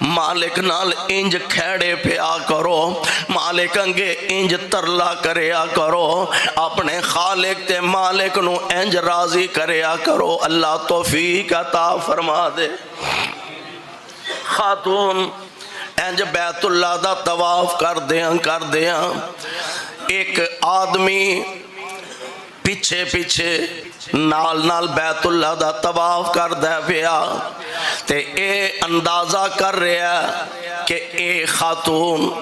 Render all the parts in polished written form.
मालिक नाल इंज खैड़े पिया करो, मालिक अंगे इंज तरला करया करो, अपने खालिक ते मालिक नू इंज राजी करया करो। अल्लाह तौफीक अता फरमा दे। खातून इंज बैतुल्ला दा तवाफ कर दिया एक आदमी पिछे पिछे नाल नाल बैतुल्ला दा तवाफ करदा पिया ते ए अंदाजा कर रहा कि ए खातून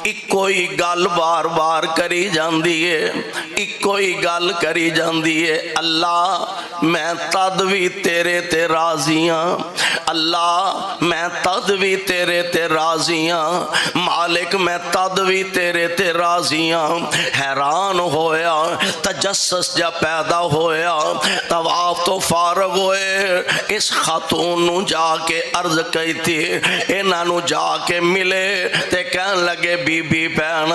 इको ही गल बार बार करी जाती है, इको ही गल करी जाती है, अल्लाह मैं तद भी तेरे ते राजी हाँ, अल्लाह मैं तद भी तेरे ते राजी हाँ, मालिक मैं तद भी तेरे ते राजी हाँ। हैरान होया, तजस्सुस जा पैदा होया, तवाफ तो फारग होए, इस खातून नू जाके अर्ज की थी, इन्हां नू जाके मिले ते कहन लगे बीबी भैन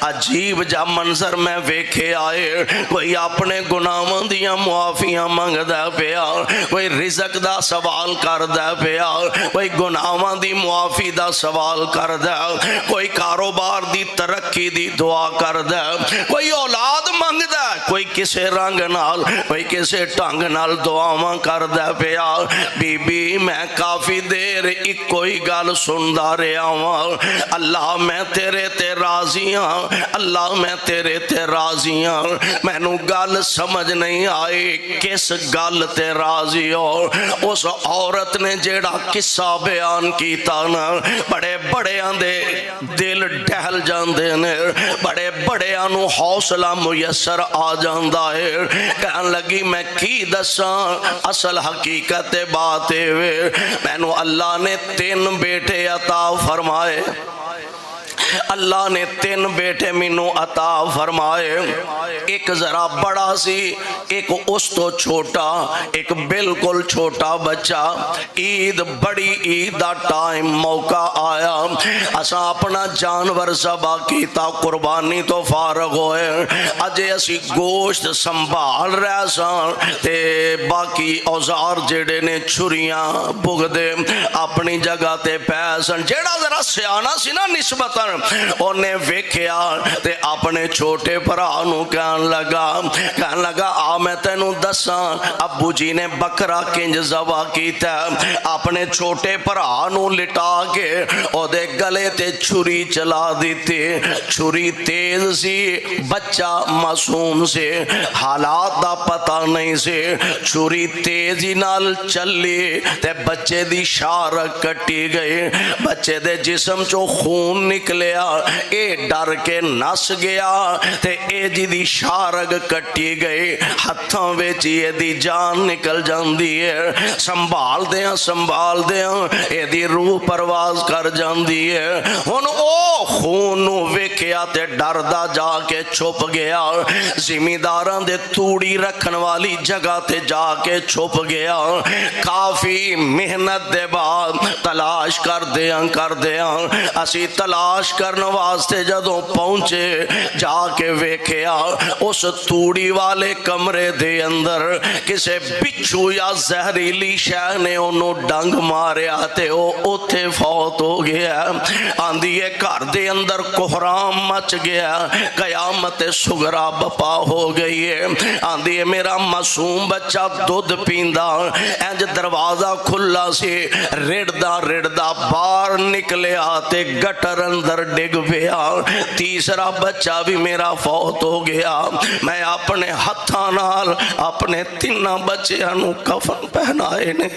अजीब जा मंजर मैं वेखे आए, कोई अपने गुनाहों दियां मुआफियां मंगदा पिया, कोई रिज़क दा सवाल करदा पिया, कोई गुनाहों दी मुआफी दा सवाल करदा, कोई कारोबार दी तरक्की दी दुआ करदा, कोई औलाद मंगदा, कोई किसे रंग नाल कोई किसे ढंग नाल दुआवां करदा पिया। बीबी मैं काफी देर इको ही गल सुनदा रहा वां, अल्लाह मैं तेरे ते राजी हाँ, अल्लाह मैं तेरे ते राजी हाँ, मैनू गल समझ नहीं आई किस गल ते राजी हो। उस औरत ने जेड़ा किस्सा बयान कीता ना, बड़े बड़ियां दे दिल डहल जांदे ने, बड़े बड़ियां नू हौसला मुयसर आ जांदा है। कहन लगी मैं की दसां, असल हकीकत बात है मैनू अल्लाह ने 3 बेटे अता फरमाए, अल्लाह ने 3 बेटे मैनू अता फरमाए, एक जरा बड़ा सी, एक उस तो छोटा, एक बिल्कुल छोटा बच्चा। ईद बड़ी ईद दा टाइम मौका आया, असा अपना जानवर ज़बा कीता, कुर्बानी तो फारग होए, अजे असी गोश्त संभाल रहे सन ते बाकी औजार जेड़े ने छुरियां भुगदे अपनी जगह ते पै सन। जेड़ा जरा सियाना सी ना निस्बतन, उन्हें वेख्या ते अपने छोटे भरा नू कहन लगा आ मैं तेनू दसा अबू जी ने बकरा किंज ज़बा कीता। अपने छोटे भरा नू लिटा के ओदे गले ते छुरी चला दी, छुरी तेज सी, बच्चा मासूम से, हालात दा पता नहीं से, छुरी तेजी नाल चली ते बच्चे दी शारक कटी गई, बच्चे दे जिस्म चो खून निकलिया, ए डर के नस गया ते ए जी दी शारग कटी गई, हथों विच एदी जान निकल जाती है, संभाल दियां एदी रूह परवाज कर जाती है। हुण ओ खून नू वेख्या ते डरदा जाके छुप गया, जिमीदारां दे तूड़ी रखन वाली जगह ते जाके छुप गया। काफी मेहनत दे बाद तलाश करदियां असी तलाश करन वास्ते जदों पहुंचे, जाके वेख्या उस तूड़ी वाले कमरे दे अंदर किसे बिच्छू या जहरीली शह ने ओनू डंग मारिया ते ओ उत्थे फौत हो गया। आंदी है घर दे अंदर कोहराम मच गया, कयामत सुगरा बपा हो गई है। आंदी है मेरा मासूम बच्चा दुध पींदा, इंज दरवाजा खुला सी, रिड़दा बाहर निकलिया ते गटर अंदर डिग पिया। तीसरा बच्चा भी मेरा फौत हो गया। मैं अपने हत्थां नाल अपने 3 बच्चियां नू कफन पहनाए ने।